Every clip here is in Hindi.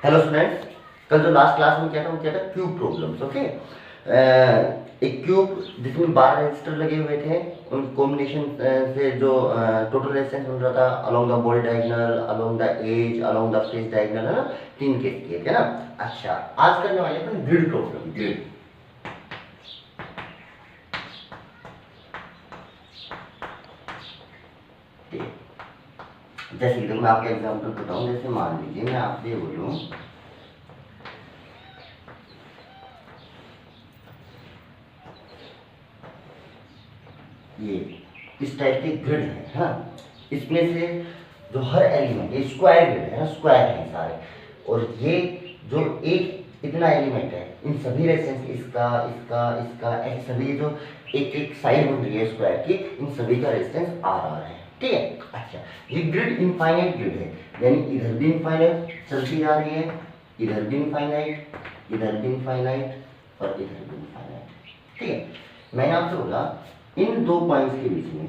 हेलो स्टूडेंट्स, कल जो लास्ट क्लास में क्या था वो क्या था, क्यूब प्रॉब्लम्स। ओके, एक क्यूब जिसमें 12 रेजिस्टर लगे हुए थे, उन कॉम्बिनेशन से जो टोटल रेजिस्टेंस मिल रहा था along the body diagonal, along the edge, along the face diagonal, है ना। 3 केस किए थे ना। अच्छा, आज करने वाले हैं ग्रिड प्रॉब्लम। ग्रिड जैसे कि मैं आपका एग्जांपल बताऊं, जैसे मान लीजिए मैं आपसे बोलूं ये इस टाइप के ग्रिड है, हाँ। इसमें से जो हर एलिमेंट, ये स्क्वायर ग्रिड है ना, स्क्वायर है सारे, और ये जो एक इतना एलिमेंट है, इन सभी रेजिस्टेंस, इसका इसका इसका ऐसे सभी जो एक एक साइड बन रही है स्क्वायर की, इन सभी का रेजिस्टेंस आर आर है। ठीक है। अच्छा, ये ग्रिड इनफाइनाइट ग्रिड है, यानी इधर भी इनफाइनाइट चलती जा रही है, इधर भी इनफाइनाइट, इधर भी इनफाइनाइट और इधर भी इनफाइनाइट। ठीक है। मैंने आपसे बोला इन दो पॉइंट्स के बीच में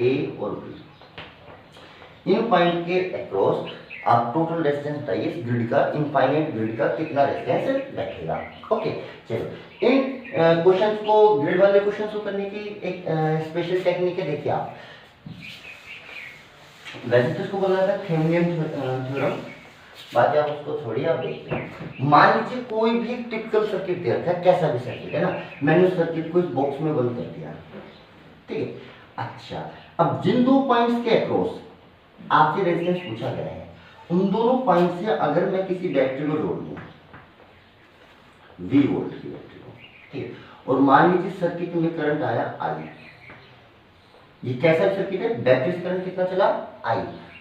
ए और बी, इन पॉइंट के अक्रॉस आप टोटल रेजिस्टेंस बताइए इस ग्रिड का, इनफाइनाइट ग्रिड का कितना रेजिस्टेंस बैठेगा। ओके, चलो इन क्वेश्चंस को, ग्रिड वाले क्वेश्चंस को करने की एक स्पेशल टेक्निक है। देखिए आप, वैसे तो इसको बोला जाता है थेवेनिन थ्योरम, बाकी आप उसको छोड़िए, आप देखते हैं। मान लीजिए कोई भी टिपिकल सर्किट दे रखा है, कैसा भी सर्किट है ना, मैंने उस सर्किट को इस बॉक्स में बंद कर दिया। ठीक है। अच्छा, अब जिन दो पॉइंट्स के अक्रॉस आपसे रेजिस्टेंस पूछा गया है, उन दोनों पॉइंट से अगर मैं किसी बैटरी को जोड़ दूं, V वोल्ट की बैटरी को, ठीक है, और मान लीजिए सर्किट में करंट आया I, ये कैसा सर्किट है, बैटरी से करंट कितना चला I,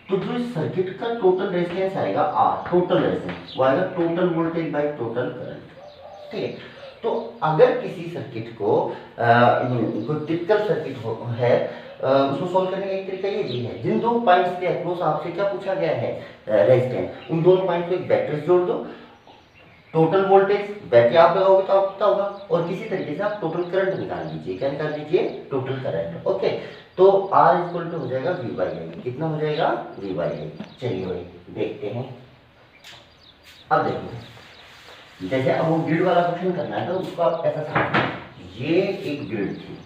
तो जो इस सर्किट का टोटल रेजिस्टेंस आएगा R, टोटल रेजिस्टेंस वो आएगा total voltage by total current. ठीक है। तो अगर किसी सर्किट को कोई टिपिकल सर्किट है, उसको सॉल्व करने का एक तरीका ये भी है, जिन दो पॉइंट्स के अक्रॉस आपसे क्या पूछा गया है रेजिस्टेंस, उन दोनों पॉइंट को एक बैटरी से जोड़ दो, टोटल वोल्टेज बैटरी आप लगाओगे तो आपको पता होगा, और किसी तरीके से आप टोटल करंट निकाल लीजिए। क्या निकाल लीजिए, टोटल करंट। ओके, तो R इक्वल टू हो जाएगा V बाई आई। कितना हो जाएगा, V बाई आई। चलिए भाई देखते हैं। अब देखो, जैसे अब वो ग्रिड वाला क्वेश्चन करना है तो उसको आप ऐसा समझो, ये एक ग्रिड थी,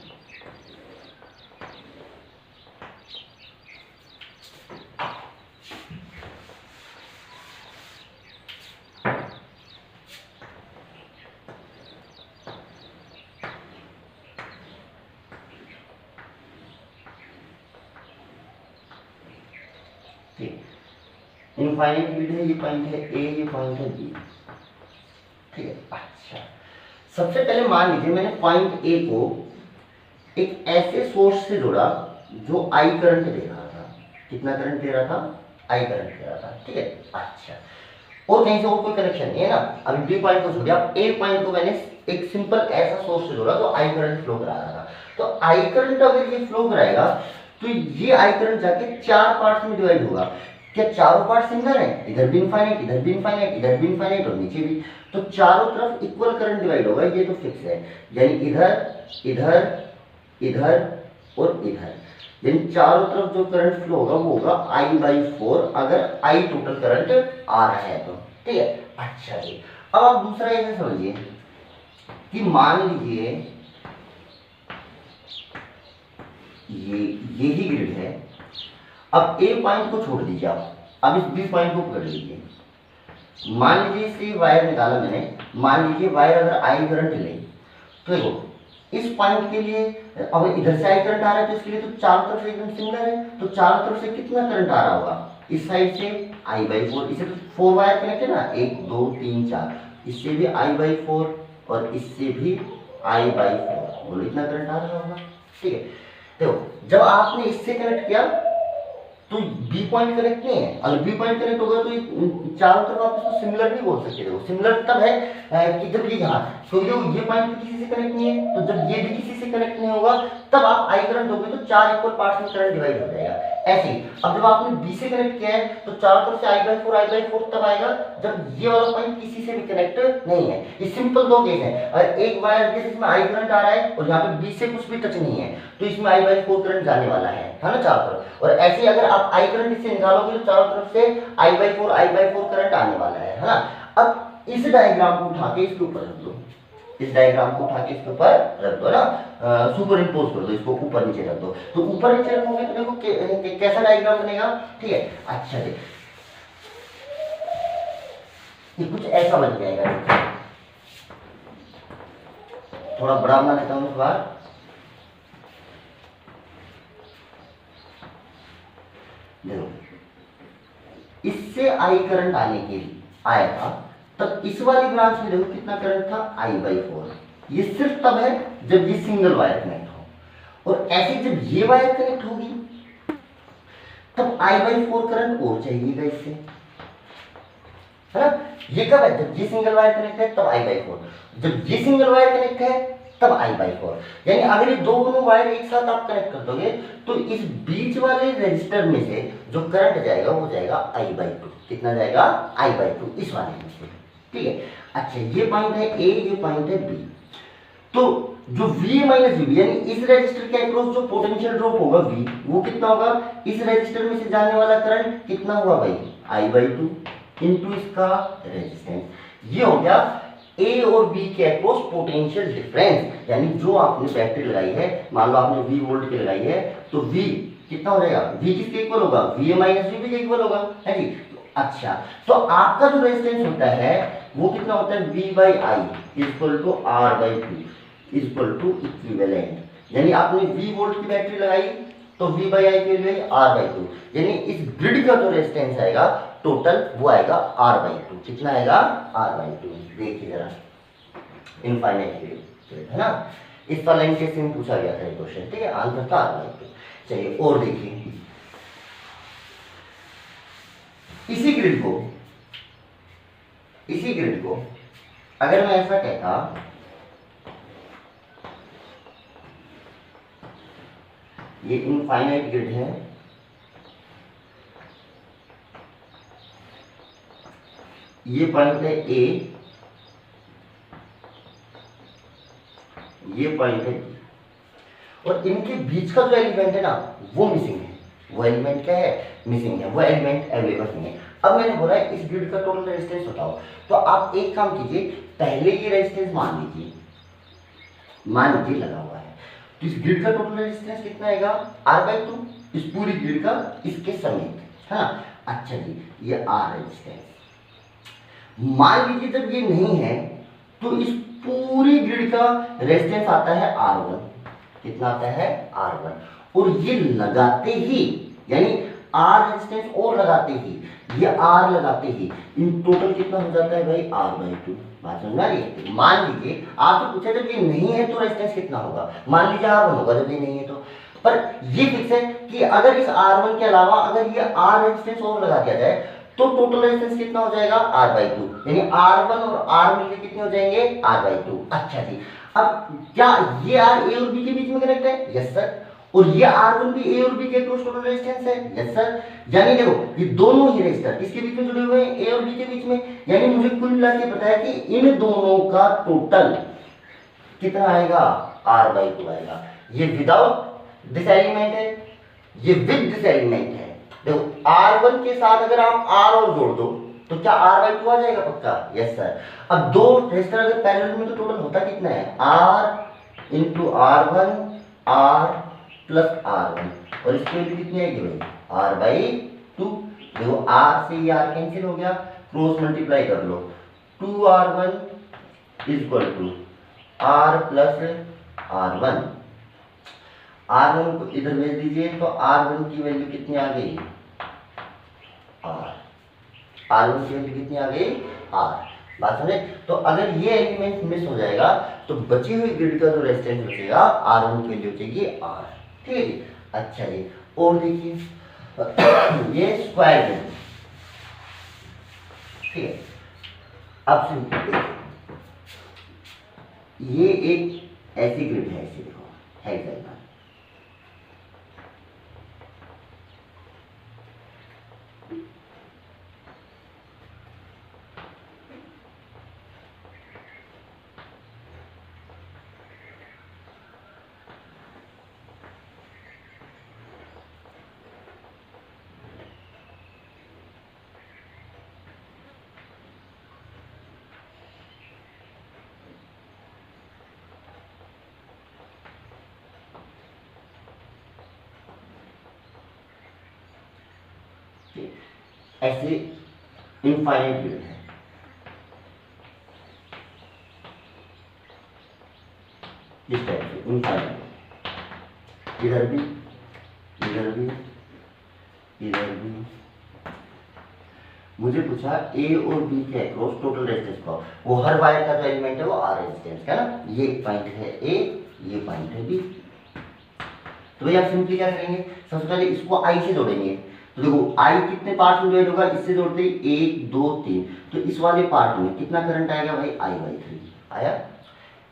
इनफाइनाइट ग्रिड है, ये पॉइंट है A, ये पॉइंट है B। ठीक है। अच्छा, सबसे पहले मान लीजिए मैंने पॉइंट A को एक ऐसे सोर्स से जोड़ा जो I करंट दे रहा था। कितना करंट दे रहा था, I करंट दे रहा था। ठीक है। अच्छा, और कहीं से और कोई कनेक्शन नहीं है ना। अभी B पॉइंट को छोड़िए, आप A पॉइंट को मैंने एक सिंपल ऐसा सोर्स से जोड़ा जो I करंट फ्लो करा रहा था। तो I करंट अगर ये फ्लो कराएगा तो ये I करंट जाके 4 पार्ट्स में डिवाइड होगा। क्या चारों पार्ट सिमिलर है, इधर भी इनफाइनाइट, इधर भी इनफाइनाइट, इधर भी इनफाइनाइट और नीचे भी, तो चारों तरफ इक्वल करंट डिवाइड होगा, ये तो फिक्स है। यानी इधर इधर इधर और इधर, यानी चारों तरफ जो करंट फ्लो होगा वो होगा I/4, अगर I टोटल करंट आ रहा है तो। ठीक है। अच्छा जी, अब आप दूसरा ऐसे समझिए कि मान लीजिए ये ही ग्रिड है। अब A पॉइंट को छोड़ दीजिए आप, अब इस B पॉइंट को पकड़ लीजिए। मान लीजिए इससे वायर निकाला मैंने, मान लीजिए वायर अगर I करंट ले, तो देखो इस पॉइंट के लिए, अब इधर से I करंट आ रहा है तो इसके लिए तो चारों तरफ से एकदम सिमिलर है, तो चारों तरफ से कितना करंट आ रहा होगा, इस साइड से I/4, इसे तो 4 वायर कनेक्ट है ना, 1 2 3 4, इससे भी I/4 और इससे भी I/4, बोलो इतना करंट आ रहा होगा। ठीक है। देखो जब आपने इससे कनेक्ट किया तो बी पॉइंट कनेक्ट नहीं है, अगर बी पॉइंट कनेक्ट होगा तो चारों तरफ आप इसको सिमिलर नहीं बोल सकते। देखो सिमिलर तब है कि जब ये यहाँ, क्योंकि ये पॉइंट भी किसी से कनेक्ट नहीं है, तो जब ये भी किसी से कनेक्ट नहीं होगा तब आप आई करंट दोगे तो 4 इक्वल पार्ट्स में करंट डिवाइड हो जाएगा। ऐसे ही अब जब आपने बी से कनेक्ट किया है तो चारों तरफ से I/4 तब आएगा जब ये वाला पॉइंट किसी से भी कनेक्ट नहीं है। ये सिंपल दो केस है, अगर एक वायर के जिसमें आई करंट आ रहा है और यहाँ पे बी से कुछ भी टच नहीं है तो इसमें I/4 करंट जाने वाला है ना चारों तरफ, और ऐसे ही अगर आप आई करंट इससे निकालोगे तो चारों तरफ से I/4 करंट आने वाला है ना। इस डायग्राम को उठा के इसके ऊपर रख दो, इस डायग्राम को उठा के इसके ऊपर रख दो ना, सुपर इम्पोज कर दो, इसको ऊपर नीचे रख दो। तो ऊपर नीचे रखोगे तो देखो कैसा डायग्राम बनेगा, ठीक है। अच्छा देखो ये कुछ ऐसा बन जाएगा, थोड़ा बड़ा बना लेता हूँ इस बार। देखो इससे आई करंट आने के लिए आया था, तब इस वाली ब्रांच में देखो कितना करंट था, I/4। ये सिर्फ तब है जब ये सिंगल वायर कनेक्ट हो, और ऐसे जब ये वायर कनेक्ट होगी तब I/4 करंट और चाहिएगा इससे, है ना। ये कब है, जब ये सिंगल वायर कनेक्ट है तब I/4, जब ये सिंगल वायर कनेक्ट है तब I/4। यानी अगर ये दोनों वायर एक साथ आप कनेक्ट कर दोगे तो इस बीच वाले रजिस्टर में से जो करंट जाएगा वो जाएगा I/2। कितना जाएगा, I/2 इस वाले में से, ठीक है। अच्छा ये पॉइंट है A, ये पॉइंट है B। तो जो V माइनस V यानी इस रजिस्टर के अक्रॉस जो पोटेंशियल ड्रॉप होगा V, वो कितना होगा, इस रजिस्टर में से जाने वाला करंट कितना हुआ भाई, I/2 इनटू इसका रेजिस्टेंस। ये हो गया A और B के अक्रॉस पोटेंशियल डिफरेंस। यानी जो आपने बैटरी लगाई है, मान लो आपने V वोल्ट की लगाई है, तो V कितना हो जाएगा, V किसके इक्वल होगा, VA माइनस VB के इक्वल होगा, है जी। अच्छा तो आपका जो रेजिस्टेंस होता है वो कितना होता है, V/I equal to R/2 equal to equivalent. यानी आपने V वोल्ट की बैटरी लगाई तो V/I की वैल्यू R/2, यानी इस ग्रिड का जो रेजिस्टेंस आएगा टोटल वो आएगा R/2। कितना आएगा, R/2। देखिए जरा इनफाइनाइट ग्रिड है ना, इस वाला केस में पूछा गया था ये क्वेश्चन, ठीक है, आंसर था R/2। चलिए और देखिए इसी ग्रिड को अगर मैं ऐसा कहता, ये इनफाइनाइट ग्रिड है, ये पॉइंट है A, ये पॉइंट है B, और इनके बीच का जो एलिमेंट है ना वो मिसिंग है। वो एलिमेंट क्या है, मिसिंग है, वो एलिमेंट अवेलेबल नहीं है। अब मैंने बोला इस ग्रिड का टोटल रेजिस्टेंस बताओ, तो आप एक काम कीजिए, पहले ये रेजिस्टेंस मान लीजिए लगा हुआ है, तो इस ग्रिड का टोटल रेजिस्टेंस कितना आएगा, R/2 इस पूरी ग्रिड का इसके समेत, है ना। अच्छा जी ये R रेजिस्टेंस, मान लीजिए जब ये नहीं है तो इस पूरी ग्रिड का रेजिस्टेंस आता है R1। कितना आता है, R1, और ये लगाते ही यानी R रेजिस्टेंस और लगाते ही, ये R लगाते ही इन टोटल कितना हो जाता है भाई, R/2। बात समझ आ रही है। मान लीजिए आपसे पूछा जब ये नहीं है तो रेजिस्टेंस कितना होगा, मान लीजिए R1 होगा जब ये नहीं है तो, पर ये फिक्स है कि अगर इस R1 के अलावा अगर ये R रेजिस्टेंस और लगा दिया जाए तो टोटल रेजिस्टेंस कितना हो जाएगा, R/2। यानी R1 और R मिलकर कितने हो जाएंगे, R/2। अच्छा जी अब क्या ये R A और B के बीच में कनेक्ट है, यस सर, और ये R1 भी A और B के क्रॉस टोटल रेजिस्टेंस है, यस सर। यानी देखो ये दोनों ही रेजिस्टर किसके बीच में जुड़े हुए हैं, A और B के बीच में। यानी मुझे कुल मिला के पता है कि इन दोनों का टोटल कितना आएगा, R/2 आएगा। ये विदाउट दिस एलिमेंट है, ये विद दिस एलिमेंट है। देखो R1 के साथ अगर आप R और जोड़ दो तो क्या R/2 आ जाएगा पक्का, यस सर। अब दो रेजिस्टर अगर पैरेलल में तो टोटल होता कितना है, R into R1 R plus R1, और इसकी वैल्यू कितनी आएगी भाई, R/2। देखो R से ये R कैंसिल हो गया, क्रॉस मल्टीप्लाई कर लो, 2R1 equal to R plus R1। R1 को इधर भेज दीजिए तो R1 की वैल्यू कितनी आ गई, R1 की वैल्यू कितनी आ गई, R। बात समझे। तो अगर ये एलिमेंट मिस हो जाएगा तो बची हुई ग्रिड का जो रेजिस्टेंस बचेगा R1 की वैल्यू बचेगी R, ठीक है जी। अच्छा जी और देखिए ये स्क्वायर ग्रिड, ठीक है। अब सिंपल ये एक ऐसी ग्रिड है, ऐसी देखो हेक्सागोनल, ऐसे इनफाइनाइट ग्रिड है, इस टाइप से इनफाइनाइट, इधर भी इधर भी इधर भी। मुझे पूछा ए और बी के अक्रॉस टोटल रेजिस्टेंस का, वो हर वायर का जो एलिमेंट है वो आर रेजिस्टेंस का ना, ये पॉइंट है ए, ये पॉइंट है बी। तो भैया आप सिंपली क्या करेंगे, सबसे पहले इसको आई से जोड़ेंगे। तो देखो आई कितने पार्ट में डिवाइड होगा, इससे जोड़ते ही 1 2 3, तो इस वाले पार्ट में कितना करंट आएगा भाई, I/3 आया।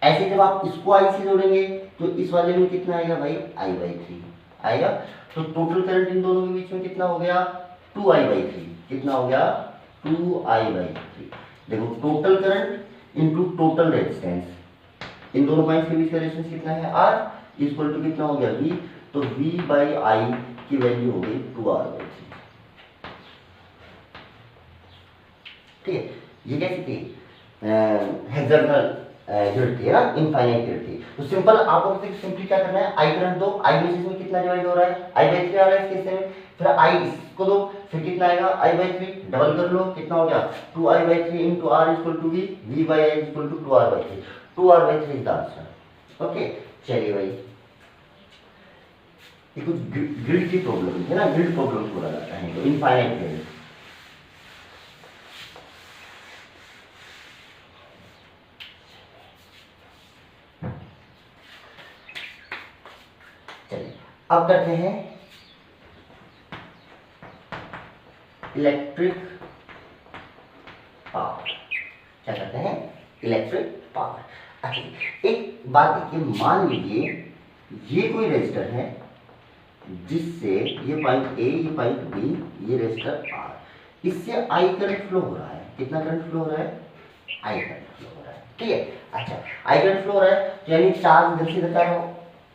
ऐसे जब आप इसको आई से जोड़ेंगे तो इस वाले में कितना आएगा भाई, I/3 आएगा। तो टोटल करंट इन दोनों के बीच में कितना हो गया, 2I/3, कितना हो गया 2I/3। देखो total current into total resistance, इन दोनों पॉइंट्स के बीच का रेजिस्टेंस कितना है, R इक्वल टू कितना हो गया V, तो V/I की वैल्यू हो गई 2R/3। ठीक है, ये कैसी थी, हेक्सागोनल ग्रिड थी ना, इनफाइनाइट ग्रिड थी। तो सिंपल आपको सिंपली क्या करना है, आई करंट दो, आई में इसमें कितना डिवाइड हो रहा है, I/3 आ रहा है इस केस में, फिर आई इसको दो, फिर कितना आएगा I/3, डबल कर लो, कितना हो गया 2I/3 into R equal to V, V/I equal to 2R/3, 2R/3 is the answer. Okay चलिए भाई, ये कुछ ग्रिड की प्रॉब्लम है ना, ग्रिड प्रॉब्लम बोला जाता है, तो इनफाइनाइट ग्रिड। चलिए अब करते हैं इलेक्ट्रिक पावर। क्या करते हैं, इलेक्ट्रिक पावर। अच्छा एक बात देखिए, मान लीजिए ये कोई रेजिस्टर है जिससे ये पॉइंट ए, ये पॉइंट बी, ये रेजिस्टर आर, इससे आई करंट फ्लो हो रहा है। कितना करंट फ्लो हो रहा है, आई करंट फ्लो हो रहा है। ठीक है, अच्छा आई करंट फ्लो हो रहा है, तो यानी चार्ज इधर से इधर जा रहा हो,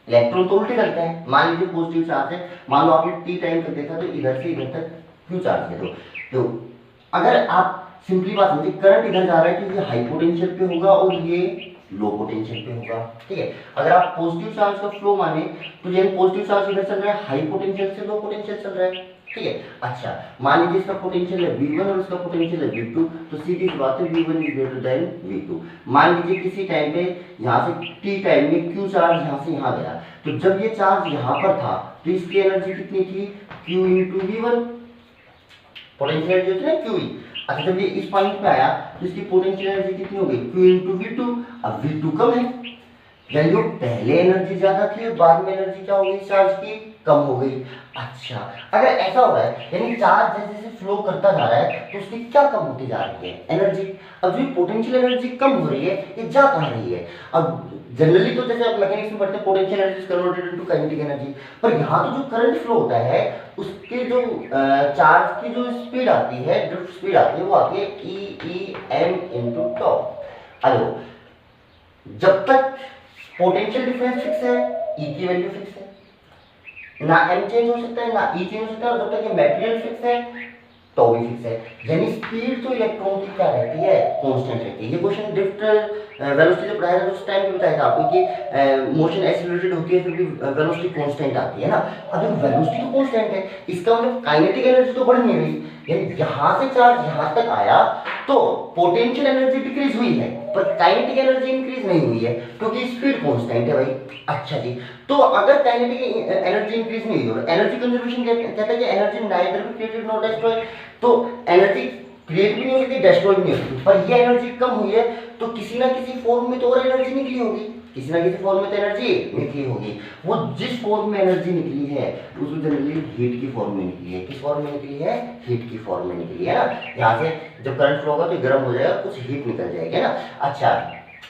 इलेक्ट्रॉन तो उल्टे करते हैं। मान लीजिए पॉजिटिव चार्ज है, मान लो आपने टी टाइम कर देखा, तो इधर से इधर तक क्यों चार्ज है, तो अगर आप सिंपली बात समझिए, करंट इधर जा रहा है तो ये हाई पोटेंशियल पे होगा और ये लो पोटेंशियल पे होगा। ठीक है, अगर आप पॉजिटिव चार्ज का फ्लो माने तो ये पॉजिटिव चार्ज इधर चल रहा है, हाई पोटेंशियल से लो पोटेंशियल चल रहा है। ठीक है, अच्छा मान लीजिए इसका पोटेंशियल है V1 और इसका पोटेंशियल है V2, तो सीधी सी बात है V1 is greater than V2। मान लीजिए किसी टाइम पे यहाँ से t टाइम में Q चार्ज यहाँ से यहाँ गया, तो जब ये चार्ज यहाँ पर था तो इसकी एनर्जी कितनी थी, Q इंटू V1, पोटेंशियल जो थी Q। अच्छा जब ये इस पॉइंट पे आया तो इसकी पोटेंशियल एनर्जी कितनी हो गई, Q इंटू V2। अब V2 कम है, यानी जो पहले एनर्जी ज्यादा थी और बाद में एनर्जी क्या हो गई चार्ज की, कम हो गई। अच्छा अगर ऐसा हो रहा है, यानी चार्ज जैसे जैसे फ्लो करता जा रहा है तो उसकी क्या कम होती जा रही है, एनर्जी। अब जो पोटेंशियल एनर्जी कम हो रही है, ये जा कहाँ रही है। अब जनरली तो जैसे आप मैकेनिक्स में पढ़ते हैं, potential energy is converted into kinetic energy, पर यहाँ तो जो करंट फ्लो होता है उसके जो चार्ज की जो स्पीड आती है, ड्रिफ्ट स्पीड आती है, वो आती है E/m इंटू टॉ। अरे जब तक पोटेंशियल डिफरेंस फिक्स है, E की वैल्यू फिक्स है, ना m चेंज हो सकता है ना E चेंज हो सकता है, और जब तक ये मटेरियल फिक्स है तो भी फिक्स है, यानी स्पीड तो इलेक्ट्रॉन की क्या रहती है, कांस्टेंट रहती है। ये क्वेश्चन ड्रिफ्ट वेलोसिटी जब पढ़ाया था उस टाइम भी बताया था आपको कि मोशन एक्सीलरेटेड होती है फिर भी वेलोसिटी कांस्टेंट आती है ना। अब वेलोसिटी तो कांस्टेंट है, इसका मतलब काइनेटिक एनर्जी तो बढ़ नहीं रही, यानी यहाँ से चार्ज यहाँ तक आया तो पोटेंशियल एनर्जी डिक्रीज हुई है पर काइनेटिक एनर्जी इंक्रीज नहीं हुई है क्योंकि स्पीड कांस्टेंट है भाई। अच्छा जी, तो अगर काइनेटिक एनर्जी इंक्रीज नहीं हुई, एनर्जी कंजर्वेशन कहता है कि energy neither be created nor destroyed, तो एनर्जी क्रिएट भी नहीं हो सकती, डिस्ट्रॉय भी नहीं हो सकती, पर ये एनर्जी कम हुई है तो किसी ना किसी फॉर्म में तो और एनर्जी निकली होगी, किसी ना किसी फॉर्म में तो एनर्जी निकली होगी। वो जिस फॉर्म में एनर्जी निकली है उसको जनरली हीट की फॉर्म में निकली है। किस फॉर्म में निकली है, हीट की फॉर्म में निकली है ना। यहाँ से जब करंट फ्लो होगा तो गर्म हो जाएगा, कुछ हीट निकल जाएगी ना। अच्छा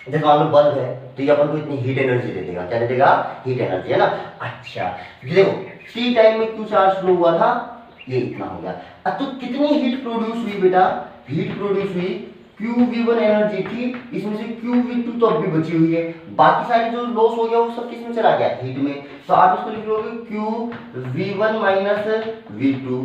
जैसे मान लो बल्ब है तो ये अपन को इतनी हीट एनर्जी दे देगा, क्या दे देगा, हीट एनर्जी है ना। अच्छा देखो टी टाइम में क्यू चार्ज फ्लो हुआ था, ये इतना हो गया। अब तो कितनी हीट प्रोड्यूस हुई बेटा, हीट प्रोड्यूस हुई QV1 एनर्जी थी, इसमें से QV2 तो अब भी बची हुई है, बाकी सारी जो लॉस हो गया वो सब किस में चला गया, हीट में। तो आप इसको लिख लोगे QV1 माइनस V2।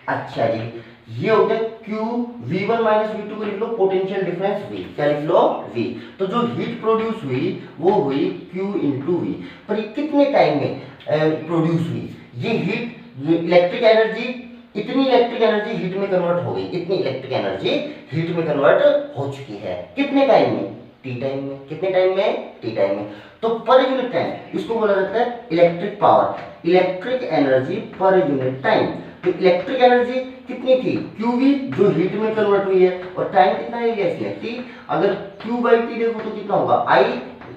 अच्छा जी ये हो गया QV1 माइनस V2 को लिख लो पोटेंशियल डिफरेंस V, क्या लिख लो V। तो जो हीट प्रोड्यूस हुई वो हुई Q इंटू V, पर ये कितने टाइम में प्रोड्यूस हुई, ये हीट इलेक्ट्रिक एनर्जी इतनी इलेक्ट्रिक एनर्जी हीट में कन्वर्ट हो गई, इतनी इलेक्ट्रिक एनर्जी हीट में कन्वर्ट हो चुकी है। कितने टाइम में? टी टाइम में। कितने टाइम में? टी टाइम में। तो पर यूनिट टाइम इसको बोला जाता है electric power, electric energy per unit time. तो इलेक्ट्रिक एनर्जी कितनी थी? क्यूवी, जो हीट में कन्वर्ट हुई है, और टाइम कितना है इसमें? टी। अगर क्यू बाई टी देखो तो कितना होगा? आई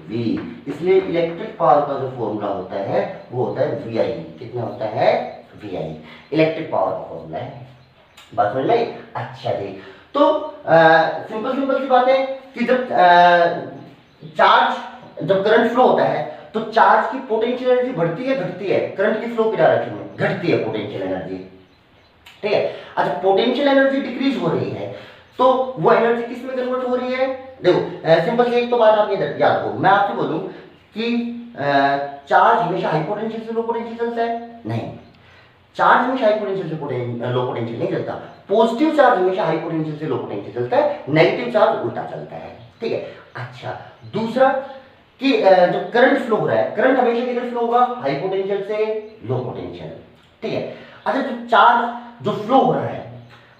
वी। इसलिए इलेक्ट्रिक पावर का जो फॉर्मूला होता है वो होता है वी आई। कितना होता है? V I. इलेक्ट्रिक पावर का फॉर्मूला है। बात समझ में? अच्छा जी। तो सिंपल सिंपल सी बात है कि जब जब करंट फ्लो होता है तो चार्ज की पोटेंशियल एनर्जी बढ़ती है घटती है? करंट की फ्लो की डायरेक्शन में घटती है पोटेंशियल एनर्जी, ठीक है। अच्छा, पोटेंशियल एनर्जी डिक्रीज हो रही है तो वो एनर्जी किस में कन्वर्ट हो रही है? देखो सिंपल सी एक तो बात आप ये याद रखो, मैं आपसे बोलूं कि चार्ज हमेशा हाई पोटेंशियल से लो पोटेंशियल चलता है? नहीं, चार्ज हमेशा हाई पोटेंशियल से लो पोटेंशियल नहीं चलता। पॉजिटिव चार्ज हमेशा हाई पोटेंशियल से लो पोटेंशियल चलता है, नेगेटिव चार्ज उल्टा चलता है, ठीक है। अच्छा, दूसरा कि जो करंट फ्लो हो रहा है, करंट हमेशा किधर फ्लो होगा? हाई पोटेंशियल से लो पोटेंशियल, ठीक है। अच्छा, जो चार्ज जो फ्लो हो रहा है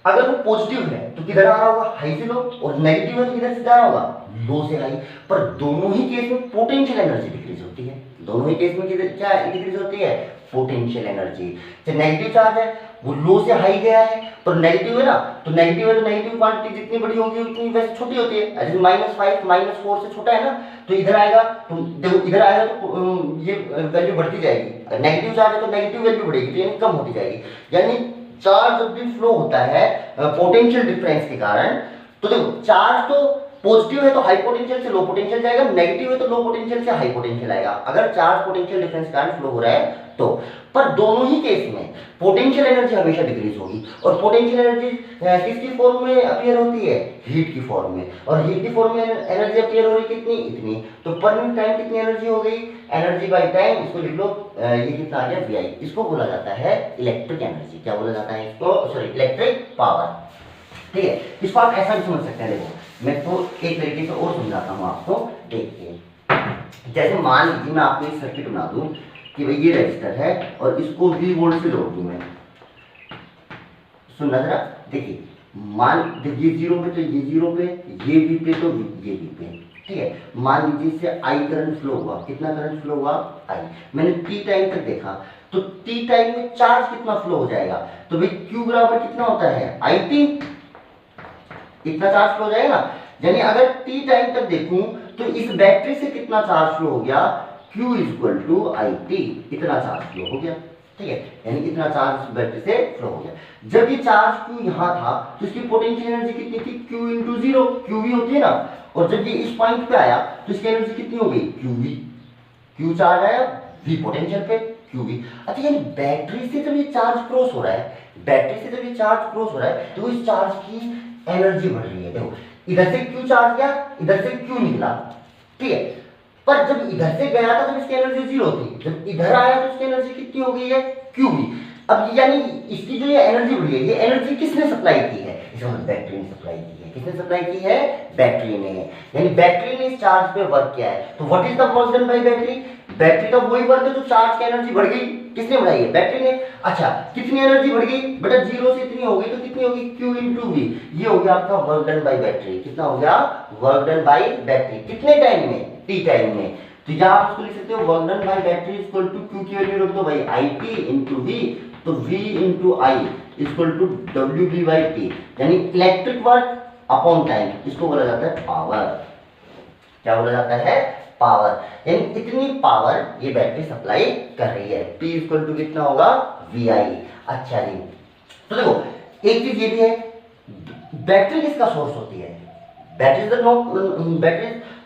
अगर वो पॉजिटिव है तो किधर आ रहा होगा? हाई से लो, और नेगेटिव है तो किधर से जा रहा होगा? लो से हाई। पर दोनों ही केस में पोटेंशियल एनर्जी डिक्रीज होती है। दोनों ही केस में किधर क्या डिक्रीज होती है? Potential energy. तो नेगेटिव चार्ज है वो लो से हाई गया है, पर नेगेटिव है ना, तो नेगेटिव है तो नेगेटिव क्वांटिटी जितनी बड़ी होगी उतनी वैसे छोटी होती है। जैसे -5 -4 से छोटा है ना, तो इधर आएगा तो देखो इधर आएगा तो ये वैल्यू बढ़ती जाएगी। नेगेटिव चार्ज है तो नेगेटिव वैल्यू बढ़ेगी, तो यानी कम होती जाएगी। यानी चार्ज जब भी फ्लो होता है पोटेंशियल डिफरेंस के कारण, तो देखो चार्ज तो पॉजिटिव है तो हाई पोटेंशियल से लो पोटेंशियल जाएगा, नेगेटिव है तो लो पोटेंशियल से हाई पोटेंशियल आएगा, अगर चार्ज पोटेंशियल डिफरेंस के कारण फ्लो हो रहा है तो। पर दोनों ही केस में पोटेंशियल एनर्जी हमेशा डिक्रीज होगी, और पोटेंशियल एनर्जी किसकी फॉर्म में अपीयर होती है? हीट की फॉर्म में। और हीट की फॉर्म में एनर्जी अपीयर हो रही कितनी? इतनी। तो पर यूनिट टाइम कितनी एनर्जी हो गई? एनर्जी बाय टाइम, इसको लिख लो, ये कितना आ गया? वी आई। इसको बोला जाता है इलेक्ट्रिक एनर्जी। क्या बोला जाता है इसको? सॉरी, इलेक्ट्रिक पावर, ठीक है। इसको आप ऐसा भी समझ सकते हैं, देखो मैं तो एक तरीके से और समझाता हूँ आपको, देखिए। जैसे मान लीजिए मैं आपको एक सर्किट बना दूं कि भाई ये रजिस्टर है और इसको V वोल्ट से जोड़ दूं मैं। सुनना जरा, देखिए ये 0 पे तो ये 0 पे, ये V पे तो ये V पे, ठीक है। मान लीजिए इससे I करंट फ्लो हुआ। कितना करंट फ्लो हुआ? I। मैंने T टाइम तक देखा तो T टाइम में चार्ज कितना फ्लो हो जाएगा? तो भाई Q बराबर कितना होता है? IT। इतना चार्ज फ्लो हो जाएगा ना, यानी अगर T टाइम तक देखूं तो इस बैटरी से कितना चार्ज फ्लो हो गया? Q equal to IT। इतना चार्ज फ्लो हो गया, ठीक है। यानी इतना चार्ज बैटरी से फ्लो हो गया। जब ये चार्ज Q यहां था तो इसकी पोटेंशियल एनर्जी कितनी थी? Q इंटू 0, QV होती है ना। और जब ये इस पॉइंट पे आया तो इसकी एनर्जी कितनी हो गई? QV। Q चार्ज आया, V पोटेंशियल पे, QV। अच्छा, यानी बैटरी से जब ये चार्ज क्रॉस हो रहा है, बैटरी से जब ये चार्ज क्रॉस हो रहा है तो इस चार्ज की एनर्जी बढ़ रही है। देखो इधर से Q चार्ज गया, इधर से Q निकला, ठीक है। पर जब इधर से गया था तो इसकी एनर्जी 0 थी, जब इधर आया तो इसकी एनर्जी कितनी हो गई है? QV। अब यानी इसकी जो ये एनर्जी बढ़ी है, ये एनर्जी किसने सप्लाई की है? इसे बैटरी ने सप्लाई की है। किसने सप्लाई की है? बैटरी ने। यानी बैटरी ने इस चार्ज पे वर्क किया है। तो what is the work done by battery? Battery का वही वर्क है जो चार्ज की एनर्जी बढ़ गई। किसने बढ़ाई है? बैटरी ने। अच्छा, कितनी एनर्जी बढ़ गई बेटा? 0 से इतनी हो गई, तो कितनी होगी? Q into V। ये हो गया आपका वर्क डन बाय बैटरी। कितना हो गया? Work done by battery. कितने टाइम में? T टाइम में। तो यहाँ आप इसको लिख सकते हो work done by battery equal to Q की वैल्यू रख दो भाई, IT इंटू V। तो V into I equal to WB by T, यानी इलेक्ट्रिक वर्क अपॉन टाइम। इसको बोला जाता है पावर। क्या बोला जाता है? पावर। यानी इतनी पावर ये बैटरी सप्लाई कर रही है। P इक्वल टू कितना होगा? VI। अच्छा जी, तो देखो एक चीज ये भी है, बैटरी किसका सोर्स होती है? Battery is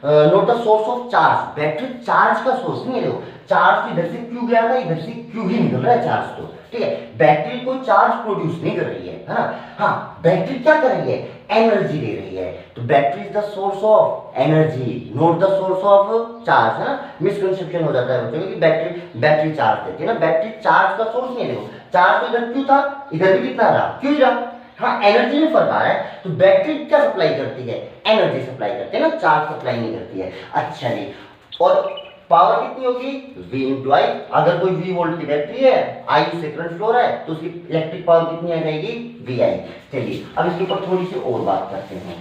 not the source of charge. Battery charge का सोर्स नहीं है। देखो चार्ज इधर से क्यों गया था, इधर से क्यों ही निकल रहा है चार्ज, तो ठीक है। बैटरी को चार्ज प्रोड्यूस नहीं कर रही है ना। हाँ, बैटरी क्या कर रही है? एनर्जी दे रही है। तो battery is the source of energy, not the source of charge, है ना। मिसकंसेप्शन हो जाता है बच्चों की, बैटरी चार्ज देती है ना। बैटरी चार्ज का सोर्स नहीं है। देखो चार्ज तो इधर क्यों था, इधर भी कितना रहा? क्यों रहा। हाँ, एनर्जी में फर्क आ रहा है। तो बैटरी क्या सप्लाई करती है? एनर्जी सप्लाई करती है ना, चार्ज सप्लाई नहीं करती है। अच्छा जी, और पावर कितनी होगी V इंटू आई। अगर कोई V वोल्ट की बैटरी है, I से करंट फ्लो रहा है, तो उसकी इलेक्ट्रिक पावर कितनी आ जाएगी V आई। चलिए अब इसके ऊपर थोड़ी सी और बात करते हैं।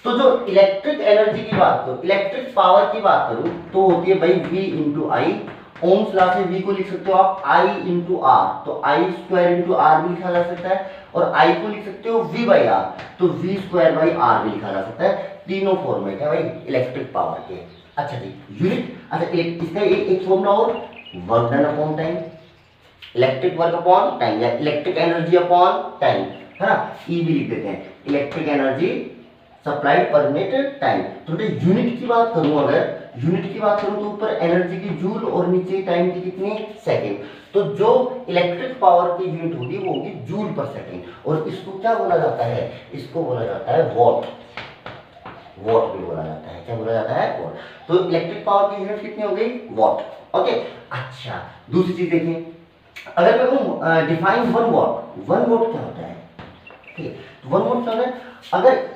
तो जो इलेक्ट्रिक एनर्जी की बात करूं, इलेक्ट्रिक पावर की बात करूं, तो होती है भाई V इंटू आई। ओम्स लॉ से V को लिख सकते हो आप I इंटू आर, तो I स्क्वायर इंटू आर भी लिखा जा सकता है, और I को लिख सकते हो V बाई आर, तो V स्क्वायर बाई आर भी लिखा जा सकता है। तीनों फॉर्मेट है भाई इलेक्ट्रिक पावर के। अच्छा जी, यूनिट, अच्छा इसका एक फॉर्मूला और, work done upon time, electric work upon time, या इलेक्ट्रिक एनर्जी अपॉन टाइम, है ना, ई भी लिख देते हैं, इलेक्ट्रिक एनर्जी सप्लाइड पर मिनट टाइम। तो यूनिट की बात करूं, अगर यूनिट की बात करूं तो ऊपर एनर्जी की जूल और नीचे टाइम की कितनी सेकंड। तो जो इलेक्ट्रिक पावर की यूनिट होगी वो होगी जूल पर सेकंड, और इसको क्या बोला जाता है, इसको बोला जाता है वॉट। वॉट भी बोला जाता है, क्या बोला जाता है वॉट। तो इलेक्ट्रिक पावर की यूनिट कितनी हो गई वॉट। ओके, अच्छा दूसरी चीज देखिए, अगर मैं कहूं define one what, one what क्या होता है, ठीक है, तो वन वॉट क्या होता है, अगर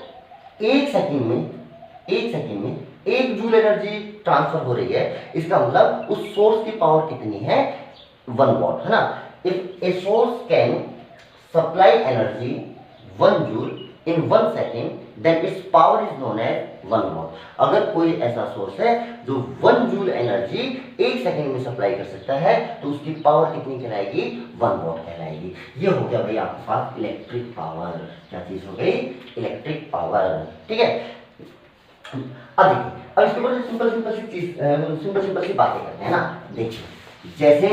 एक सेकंड में एक जूल एनर्जी ट्रांसफर हो रही है, इसका मतलब उस सोर्स की पावर कितनी है, 1 वॉट, है ना। If a source can supply energy 1 joule in 1 second, then it's power is known as 1 watt. अगर कोई ऐसा सोर्स है जो 1 जूल एनर्जी एक सेकंड में सप्लाई कर सकता है, तो उसकी पावर कितनी कहलाएगी, 1 वॉट कहलाएगी। ये हो गया भाई आपके पास इलेक्ट्रिक पावर। क्या चीज हो गई, इलेक्ट्रिक पावर, ठीक है। अब देखिए, अब इसके ऊपर सिंपल सी बातें करते हैं ना। देखिए, जैसे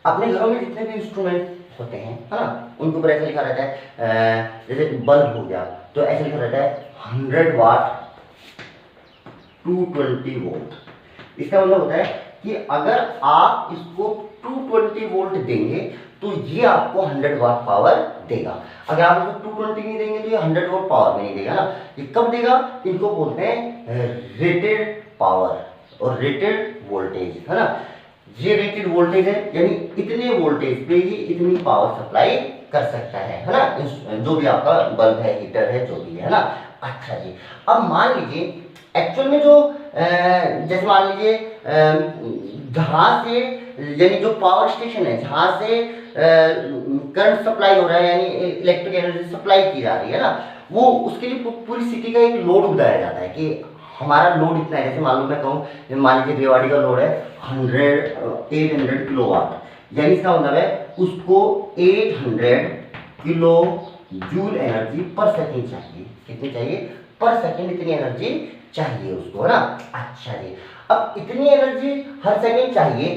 अपने घरों में जितने भी इंस्ट्रूमेंट होते हैं, है ना, उनके ऊपर ऐसा लिखा रहता है, जैसे बल्ब हो गया तो ऐसा लिखा रहता है 100 वाट 220 वोल्ट। इसका मतलब होता है कि अगर आप इसको 220 वोल्ट देंगे तो ये आपको 100 वाट पावर देगा। अगर आप इसको 220 नहीं देंगे तो ये 100 वाट पावर में नहीं देगा ना। ये कब देगा, इनको बोलते हैं रेटेड पावर और रेटेड वोल्टेज, है ना। ये रेटेड वोल्टेज है, यानी इतने वोल्टेज पे ही इतनी पावर सप्लाई कर सकता है ना, जो भी आपका बल्ब है, हीटर है, जो भी है ना। अच्छा जी, अब मान लीजिए एक्चुअल में जो जैसे मान लीजिए जहां से, यानी जो पावर स्टेशन है जहां से करंट सप्लाई हो रहा है, यानी इलेक्ट्रिक एनर्जी सप्लाई की जा रही है ना, वो उसके लिए पूरी सिटी का एक लोड बताया जाता है कि हमारा लोड इतना है। जैसे मान लो मैं कहूँ, मान लीजिए रेवाड़ी का लोड है 800 किलोवाट, यानी इसका मतलब है उसको 800 किलो जूल एनर्जी पर सेकंड चाहिए। कितनी चाहिए, पर सेकंड इतनी एनर्जी चाहिए उसको, है ना। अच्छा जी, अब इतनी एनर्जी हर सेकंड चाहिए,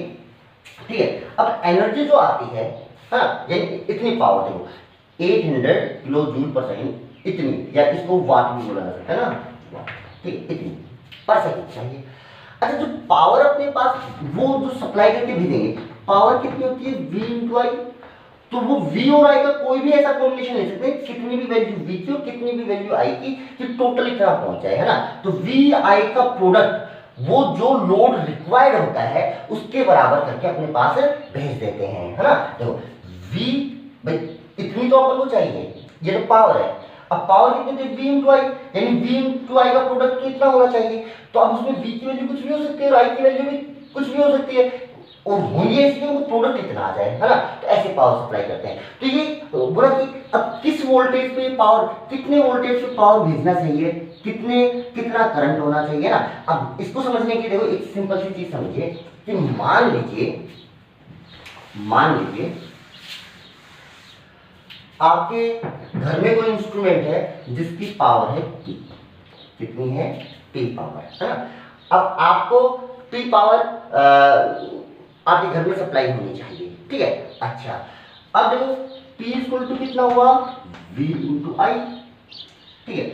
ठीक है। अब एनर्जी जो आती है, हाँ, यानी इतनी पावर देखो 800 किलो जूल पर सेकंड, इतनी, या इसको वाट भी बोला जा सकता है ना, ठीक है, इतनी पर सेकंड चाहिए। अच्छा, जो पावर अपने पास वो जो सप्लाई करके भेजेंगे, पावर कितनी होती है, V इंटू आई। तो वो V और I का कोई भी ऐसा कॉम्बिनेशन ले सकते हैं, कितनी भी वैल्यू V की और कितनी भी वैल्यू I की, कि टोटल इतना पहुंच जाए, है ना। तो V I का प्रोडक्ट वो जो लोड रिक्वायर्ड होता है उसके बराबर करके अपने पास भेज देते हैं, है ना। देखो V भाई इतनी तो अपन को चाहिए, ये तो पावर है। अब पावर कितनी थी, V इंटू आई, यानी V इंटू आई का प्रोडक्ट तो इतना होना चाहिए। तो अब उसमें V की वैल्यू कुछ भी हो सकती है और I की वैल्यू भी कुछ भी हो सकती है, और होंगे इसलिए वो प्रोडक्ट इतना आ जाए, है ना। तो ऐसे पावर सप्लाई करते हैं। तो ये बोला कि अब किस वोल्टेज पे पावर, कितने वोल्टेज पे पावर भेजना चाहिए, कितना करंट होना चाहिए ना। अब इसको समझने के लिए देखो एक सिंपल सी चीज समझिए कि मान लीजिए आपके घर में कोई इंस्ट्रूमेंट है जिसकी पावर है P, कितनी है, P पावर, है ना। अब आपको P पावर आपके घर में सप्लाई होनी चाहिए, ठीक है। अच्छा, अब देखो P इक्वल टू कितना हुआ, V इंटू आई, ठीक है।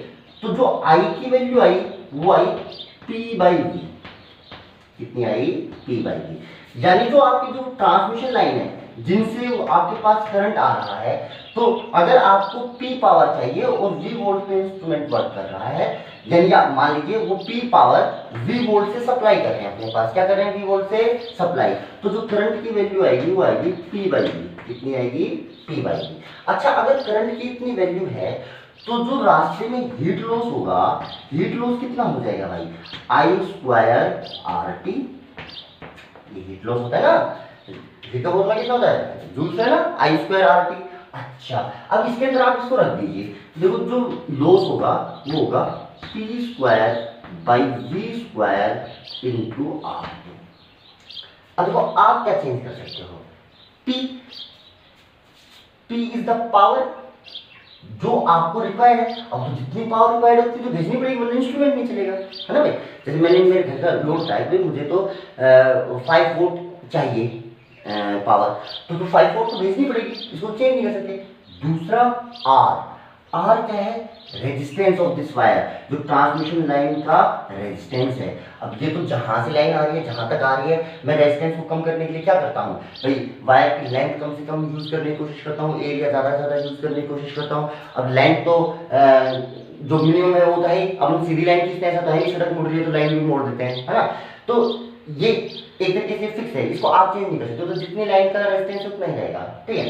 तो जो I की वैल्यू आई वो आई P बाई V, कितनी आई, P बाई V। यानी जो आपकी जो ट्रांसमिशन लाइन है जिनसे आपके पास करंट आ रहा है, तो अगर आपको P पावर चाहिए और V वोल्ट पे इंस्ट्रूमेंट वर्क कर रहा है, यानी आप मान लीजिए वो P पावर V वोल्ट से सप्लाई कर रहे हैं अपने पास, क्या कर रहे हैं, V वोल्ट से सप्लाई, तो जो करंट की वैल्यू आएगी वो आएगी P बाई V। कितनी आएगी, P बाई V। अच्छा, अगर करंट की इतनी वैल्यू है तो जो रास्ते में हीट लॉस होगा, हीट लॉस कितना हो जाएगा भाई, आई स्क्वायर आर टी। ये हीट लॉस होता है ना, हीट का फॉर्मूला कितना होता है, जूल से है ना, आई स्क्वायर आर टी। अच्छा, अब इसके अंदर आप इसको रख दीजिए, देखो जो लॉस होगा वो होगा P square by V square into R T. अब देखो आप क्या चेंज कर सकते हो, P इज द पावर जो आपको रिक्वायर्ड है। अब तो जितनी पावर रिक्वायर्ड होती है तो भेजनी पड़ेगी, वरना इंस्ट्रूमेंट नहीं चलेगा, है ना भाई। जैसे मैंने मेरे घर का लोड था भाई, मुझे तो 5 वोल्ट चाहिए पावर, तो 5 वोल्ट तो भेजनी पड़ेगी, इसको चेंज नहीं कर सकते। दूसरा आर क्या है, रेजिस्टेंस ऑफ दिस वायर, जो ट्रांसमिशन लाइन का रेजिस्टेंस है। अब ये तो जहां से लाइन आ रही है, जहां तक आ रही है, मैं रेजिस्टेंस को कम करने के लिए क्या करता हूँ भाई, वायर की लेंथ कम से कम यूज करने की कोशिश करता हूँ, एरिया ज्यादा से ज्यादा यूज करने की कोशिश करता हूँ। अब लेंथ तो जो मिनिमम है वो तो है, अब हम सीधी लाइन खींचते हैं, ऐसा तो है नहीं, सड़क मुड़ रही है तो लाइन भी मोड़ देते हैं, है ना। तो ये एक तरीके से फिक्स है, इसको आप चेंज नहीं कर सकते, तो जितनी लाइन का रेजिस्टेंस उतना ही रहेगा, ठीक है।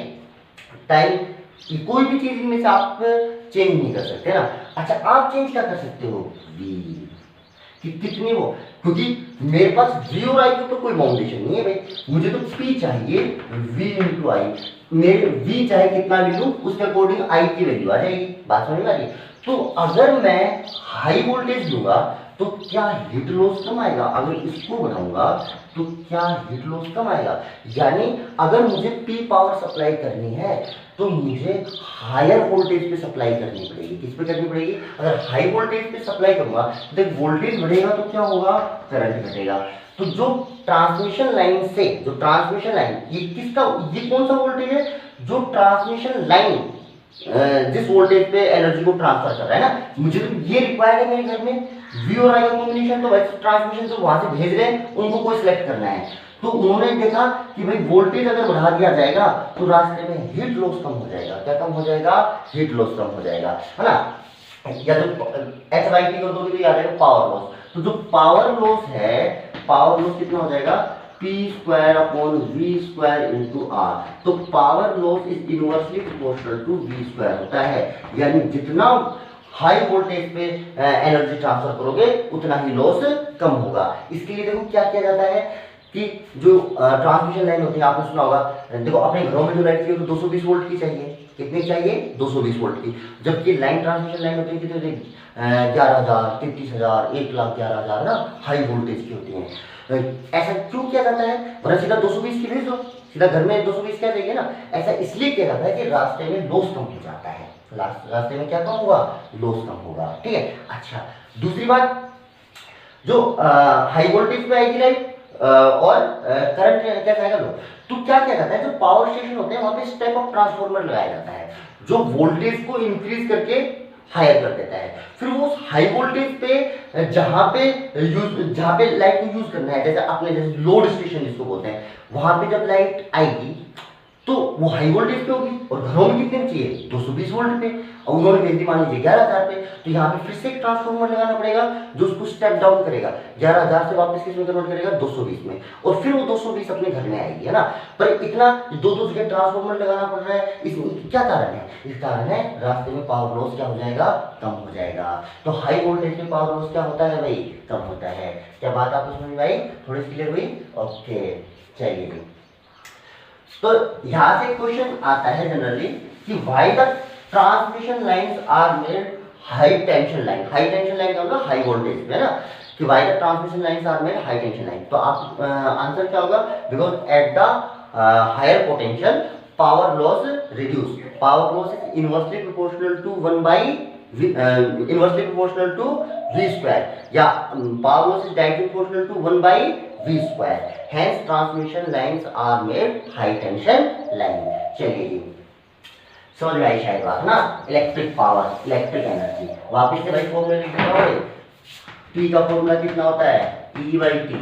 टाइम कोई भी चीज इनमें से आप चेंज नहीं कर सकते ना। अच्छा, आप चेंज क्या कर सकते हो, वी, कि कितनी वो, क्योंकि मेरे पास वी और आई की तो कोई बाउंडेशन नहीं है भाई, मुझे तो पी चाहिए वी इंटू आई। मेरे वी चाहे कितना भी लूं, उसके अकॉर्डिंग आई की वैल्यू आ जाएगी, बात समझ में आ रही है। तो अगर मैं हाई वोल्टेज लूंगा तो क्या हीट लॉस कम आएगा, अगर इसको बनाऊंगा तो क्या हीट लॉस कम आएगा। यानी अगर मुझे पी पावर सप्लाई करनी है तो मुझे हायर वोल्टेज पे सप्लाई करनी पड़ेगी। किस पे करनी पड़ेगी, अगर हाई वोल्टेज पे सप्लाई करूंगा तो वोल्टेज बढ़ेगा तो क्या होगा, करंट घटेगा। तो जो ट्रांसमिशन लाइन से, जो ट्रांसमिशन लाइन, ये किसका, ये कौन सा वोल्टेज है, जो ट्रांसमिशन लाइन जिस वोल्टेज पे एनर्जी को ट्रांसफर कर रहा है ना, मुझे तो ये रिक्वायर्ड है मेरे घर में वी और आई का कॉम्बिनेशन। तो वैसे ट्रांसमिशन जो वहां से भेज रहे हैं उनको कोई सिलेक्ट करना है, तो उन्होंने देखा कि भाई वोल्टेज अगर बढ़ा दिया जाएगा तो रास्ते में हीट लॉस कम हो जाएगा। क्या कम हो जाएगा, हीट लॉस कम हो जाएगा, है ना। या तो एच बाई टी कर दोगे तो याद आएगा पावर लॉस। तो जो पावर लॉस है, पावर लॉस कितना हो जाएगा, P square upon V square into R. तो power loss is inversely proportional to V square होता है, यानी जितना हाई वोल्टेज पे एनर्जी ट्रांसफर करोगे उतना ही लॉस कम होगा। इसके लिए देखो क्या किया जाता है कि जो ट्रांसमिशन लाइन होती है, आपने सुना होगा, देखो अपने घरों में जो लाइट चाहिए तो 220 वोल्ट की चाहिए, कितनी चाहिए, 220 वोल्ट की। जबकि लाइन ट्रांसमिशन लाइन होती है कितने, 11,000, 33,000, 1,11,000 ना, हाई वोल्टेज की होती हैं। ऐसा क्यों किया जाता है, वरना सीधा 220 की भेज दो, सीधा घर में 220 क्या चाहिए ना। ऐसा इसलिए किया जाता है कि रास्ते में लॉस कम हो जाता है, रास्ते में क्या कम होगा, लॉस कम होगा, ठीक है। अच्छा, दूसरी बात, जो हाई वोल्टेज पे आएगी लाइट और करंट क्या जाएगा लो, तो क्या किया जाता है, जो पावर स्टेशन होते हैं वहां पे स्टेप अप ट्रांसफार्मर लगाया जाता है, जो वोल्टेज को इंक्रीज करके हायर कर देता है। फिर वो हाई वोल्टेज पे जहां पे लाइट को यूज करना है, जैसे अपने जैसे लोड स्टेशन जिसको बोलते हैं, वहां पे जब लाइट आएगी तो वो हाई वोल्टेज पे होगी, और घरों में कितने चाहिए, 220 वोल्ट पे, और उन्होंने भेज दी मान लीजिए 11,000 पे। तो यहाँ पे फिर से एक ट्रांसफार्मर लगाना पड़ेगा जो उसको स्टेप डाउन करेगा, 11,000 से वापस किस में कन्वर्ट करेगा, 220 में, और फिर वो 220 अपने घर में आएगी, है ना। पर इतना दो जगह ट्रांसफार्मर लगाना पड़ रहा है, इसमें क्या कारण है, इस कारण है रास्ते में पावर लॉस क्या हो जाएगा, कम हो जाएगा। तो हाई वोल्टेज में पावर लॉस क्या होता है भाई, कम होता है। क्या बात आपको समझ में आई, थोड़ी क्लियर हुई, ओके। चलिए, तो यहां से क्वेश्चन आता है जनरली कि why the transmission lines are made high tension line. High tension line क्या होगा, हाई वोल्टेज में, है ना, कि why the transmission lines are made high tension line. तो आप आंसर क्या होगा, because at the higher potential power loss reduce, power loss is inversely proportional to 1 by inversely proportional to v square, या power loss is directly proportional to 1 by v square, hence transmission lines are made high tension line। चलिए जी, समझ में आई शायद बात ना। इलेक्ट्रिक पावर, इलेक्ट्रिक एनर्जी, वापस से भाई फॉर्मूला लिख देता हूँ। P का फॉर्मूला कितना होता है, E by T।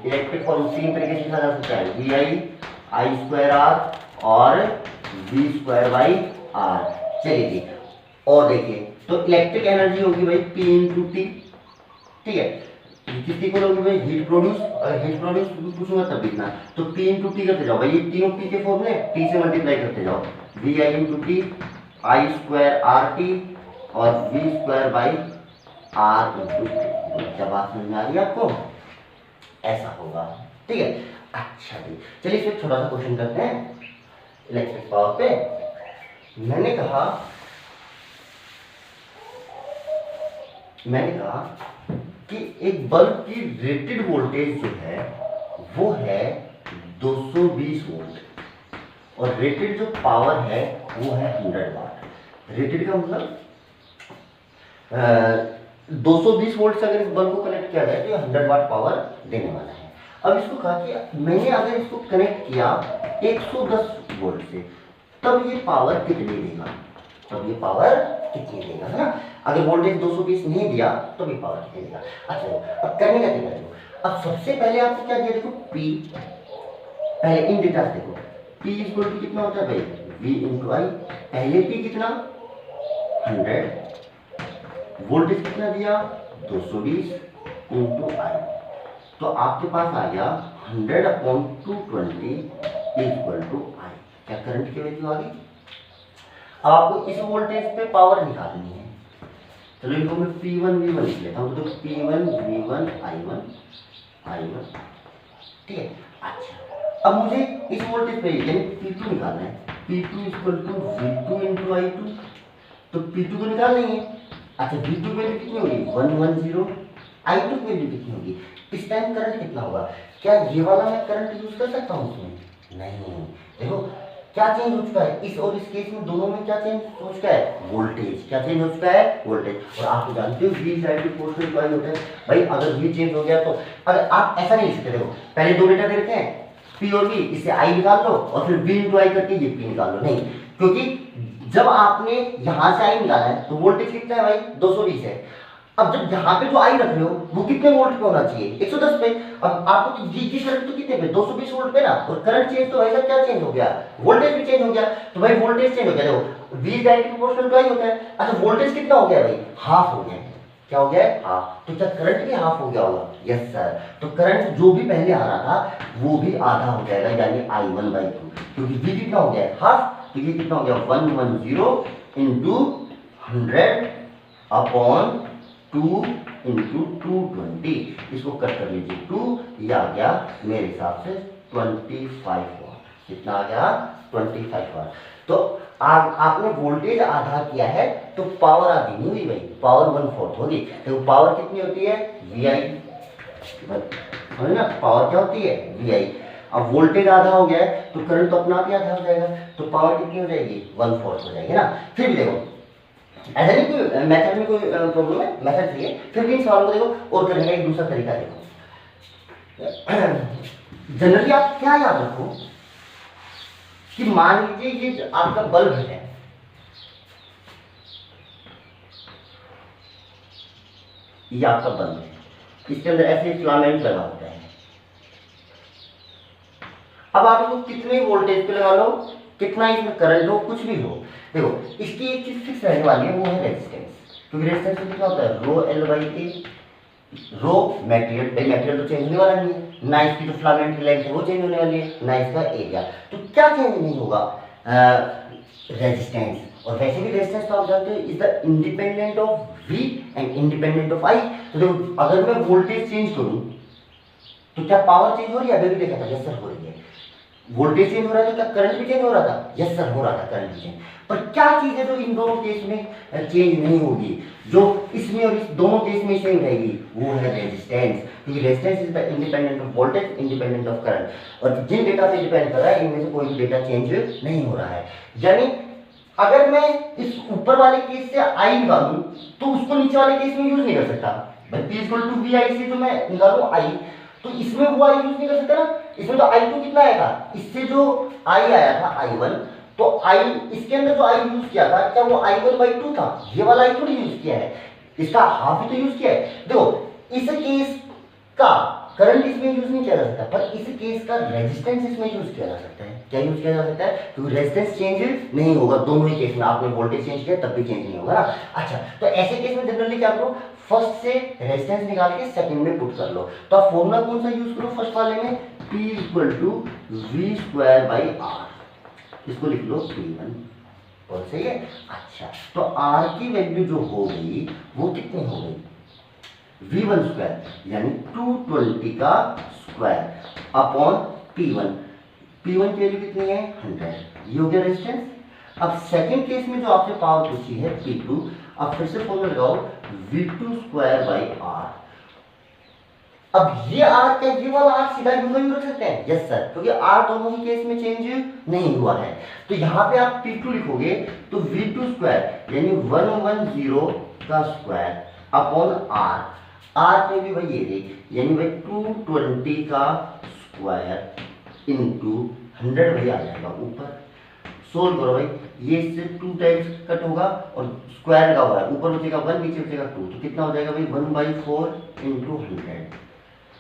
Electric formula तीन तरीके से लिखा जा सकता है, V I, I square R और V स्क्वायर बाई R। चलिए जी, और देखिए, तो इलेक्ट्रिक एनर्जी होगी भाई P इंटू टी, ठीक है। किसकी को होगी भाई, हीट प्रोड्यूस, और हीट प्रोड्यूस पूछूंगा तब लिखना, तो P इंटू टी करते जाओ भाई, ये तीनों P के फॉर्मूले T से मल्टीप्लाई करते जाओ, V I into T I square R T और V square by R into T. क्या बात समझ में आ रही है आपको? ऐसा होगा, ठीक है। अच्छा जी, चलिए फिर छोटा सा क्वेश्चन करते हैं इलेक्ट्रिक पावर पे। मैंने कहा कि एक बल्ब की रेटेड वोल्टेज जो है वो है 220 वोल्ट और रेटेड जो पावर है वो है 100 वाट। रेटेड का मतलब 220 वोल्ट से अगर इस बल्ब को कनेक्ट किया जाए तो ये 100 वाट पावर देने वाला है। अब इसको कहा कि मैंने अगर इसको कनेक्ट किया 110 वोल्ट से तब ये पावर कितनी देगा, है ना। अगर वोल्टेज 220 नहीं दिया तो भी पावर कितनी देगा। अच्छा, अब करने का तरीका देखो। अब सबसे पहले आपको क्या दिया, देखो P, पहले इन डेटा देखो P इक्वल टू कितना होता है भाई, V इंटू आई। पहले P कितना 100, वोल्टेज कितना दिया 220 इंटू आई, तो आपके पास आ गया 100/220 इक्वल टू आई। क्या करंट की वैल्यू आ गई। अब आपको इस वोल्टेज पे पावर निकालनी है। चलो इनको मैं P1 V1 लिख लेता हूँ, तो P1 V1 I1, ठीक है। अच्छा, अब मुझे इस वोल्टेज पे यानी P2 निकालना है। P2 equal to V2 into I2, तो P2 को निकाल लेंगे। अच्छा, V2 की वैल्यू कितनी होगी 110, I2 की वैल्यू कितनी होगी। इस टाइम करंट कितना होगा। क्या ये वाला मैं करंट यूज कर सकता हूँ उसमें, नहीं। देखो क्या चेंज हो चुका है, इस और इस केस में दोनों में क्या चेंज हो चुका है, वोल्टेज। क्या चेंज हो चुका है, वोल्टेज। और आप जानते हो V side to proportional coil होता है भाई। अगर V चेंज हो गया तो अगर आप ऐसा नहीं लिख सकते, देखो पहले दो डेटा दे रखे हैं P और V, इससे I निकाल लो और फिर V इंटू आई करके ये P निकाल लो, नहीं। क्योंकि जब आपने यहां से I निकाला है तो वोल्टेज कितना है भाई 220 है। अब जब यहाँ पे जो आई रख रहे हो वो कितने वोल्ट पे होना चाहिए 110 पे। अब आपको तो जी करंट तो कितने पे 220 वोल्ट पे ना, और करंट चेंज तो ऐसा क्या चेंज हो गया, वोल्टेज भी चेंज हो गया। तो भाई वोल्टेज चेंज हो गया, देखो V डायरेक्ट प्रोपोर्शनल टू आई होता है। अच्छा, वोल्टेज कितना हो गया भाई, हाफ हो गया। क्या हो गया है, हाफ। तो क्या करंट भी हाफ हो गया होगा, यस सर। तो करंट जो भी पहले आ रहा था वो भी आधा हो जाएगा, यानी I1/2, क्योंकि V कितना हो गया है हाफ। तो ये कितना हो गया 110 इंटू 100/2 इंटू 220। इसको कट कर लीजिए 2, ये आ गया मेरे हिसाब से 25 वाट। कितना आ गया 25 वाट। तो आपने वोल्टेज आधा किया है तो पावर आधी नहीं हुई भाई, पावर 1/4 होगी। तो पावर कितनी होती है VI, है ना। पावर क्या होती है VI। अब वोल्टेज आधा हो गया है तो करंट तो अपना आप ही आधा हो जाएगा, तो पावर कितनी हो जाएगी 1/4 हो जाएगी ना। फिर भी देखो ऐसा नहीं कोई मेथड में कोई प्रॉब्लम है, मेथड चाहिए। फिर भी इन सवालों को देखो और करने का एक दूसरा तरीका देखो। जनरली आप क्या याद रखो कि मान लीजिए ये आपका बल्ब है, ये आपका बल्ब है, इसके अंदर ऐसे फिलामेंट लगा होता है। अब आप इसको कितने वोल्टेज पे लगा लो, कितना इसमें करंट हो, कुछ भी हो, देखो इसकी एक चीज फिक्स रहने वाली है, वो है रेजिस्टेंस। क्योंकि रेजिस्टेंस कितना होता है रो L/A। रो मटेरियल तो चेंज होने वाला नहीं है ना, इसकी जो फिलामेंट की लेंथ है वो चेंज होने वाली है ना, इसका एरिया। तो क्या चेंज नहीं होगा, रेजिस्टेंस। और वैसे भी रेजिस्टेंस तो आप जानते हो is the independent of V and independent of I। तो देखो अगर मैं वोल्टेज चेंज करूं तो क्या पावर चेंज हो रही है, अभी भी देखा था यस सर हो रही है। वोल्टेज चेंज हो रहा है तो क्या करंट भी चेंज हो रहा था, यस सर हो रहा था करंट भी चेंज। पर क्या चीज है जो इन दोनों केस में चेंज नहीं होगी, जो इसमें और इस दोनों केस में सेम रहेगी, वो है रेजिस्टेंस। क्योंकि resistance is the independent of voltage, independent of current. और जिन डेटा पे डिपेंड कर रहा है इनमें से कोई भी डेटा चेंज नहीं हो रहा है। यानी अगर मैं इस ऊपर वाले केस से आई निकालूं तो उसको नीचे वाले केस में यूज नहीं कर सकता। P = VI से जो मैं निकालूं आई, तो इसमें वो आई यूज नहीं कर सकता ना। इसमें तो I2 कितना आया था, इससे जो I आया था I1, तो I इसके अंदर जो I यूज किया था क्या वो I1/2 था, ये वाला I थोड़ी यूज किया है, इसका हाफ ही तो यूज किया है। देखो इस केस का करंट इसमें यूज नहीं किया जा सकता, पर इस केस का रेजिस्टेंस इसमें यूज किया जा सकता है। क्या यूज किया जा सकता है, क्योंकि रेजिस्टेंस चेंज नहीं होगा दोनों ही केस में। आपने वोल्टेज चेंज किया तब भी चेंज नहीं होगा ना। अच्छा, तो ऐसे केस में जनरली क्या करो, फर्स्ट से रेजिस्टेंस निकाल के सेकंड में पुट कर लो। तो आप फॉर्मूला कौन सा यूज करो फर्स्ट वाले में, P = V² R। इसको लिख लो P1, और सही है। अच्छा, तो आर की वैल्यू जो हो गई वो कितनी हो गई, V1 स्क्वायर यानी 220 का स्क्वायर अपॉन P1। P1 की वैल्यू कितनी है 100, ये हो गया रेजिस्टेंस। अब सेकंड केस में जो आपने पावर पूछी है P2, अब फिर से फॉर्मूला लगाओ V2 स्क्वायर बाई आर। अब ये आर क्या, ये वाला आर सीधा यूं का यूं रख सकते हैं, यस सर, क्योंकि आर दोनों ही केस में चेंज नहीं हुआ है। तो यहाँ पे आप P2 लिखोगे तो V2 स्क्वायर यानी 110 का स्क्वायर अपॉन आर। आर में भी भाई ये देख यानी भाई 220 का स्क्वायर इंटू 100 भाई आ जाएगा ऊपर। सोल्व करो भाई, ये इससे 2 टाइम्स कट होगा और स्क्वायर लगा हुआ है, ऊपर बचेगा 1 नीचे बचेगा 2, तो कितना हो जाएगा भाई 1/4 इंटू 100।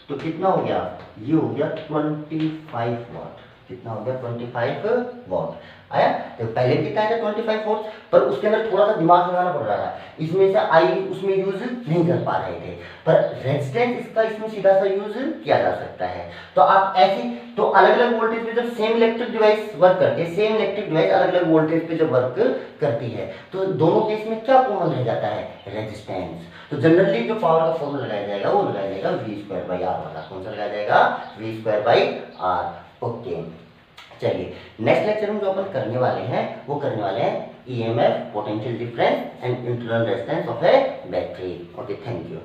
तो कितना हो गया, ये हो गया 25 वाट। कितना हो गया 25 वाट आया। तो पहले कितना आया था 25 वाट, पर उसके अंदर थोड़ा सा दिमाग लगाना पड़ रहा था, इसमें से आई उसमें यूज नहीं कर पा रहे थे, पर रेजिस्टेंस इसका इसमें सीधा सा यूज किया जा सकता है। तो आप ऐसे तो अलग अलग वोल्टेज पे जब सेम इलेक्ट्रिक डिवाइस वर्क करते हैं, सेम इलेक्ट्रिक डिवाइस अलग अलग वोल्टेज पे जब वर्क करती है, तो दोनों केस में क्या कॉमन रह जाता है, रेजिस्टेंस। तो जनरली जो पावर का फॉर्मूला लगाया जाएगा वो लगाया जाएगा V स्क्वायर बाई आर वाला। कौन सा लगाया जाएगा, V square by R. Okay, चलिए नेक्स्ट लेक्चर में जो अपन करने वाले हैं वो करने वाले हैं EMF, potential difference and internal resistance of A battery. Okay, thank you.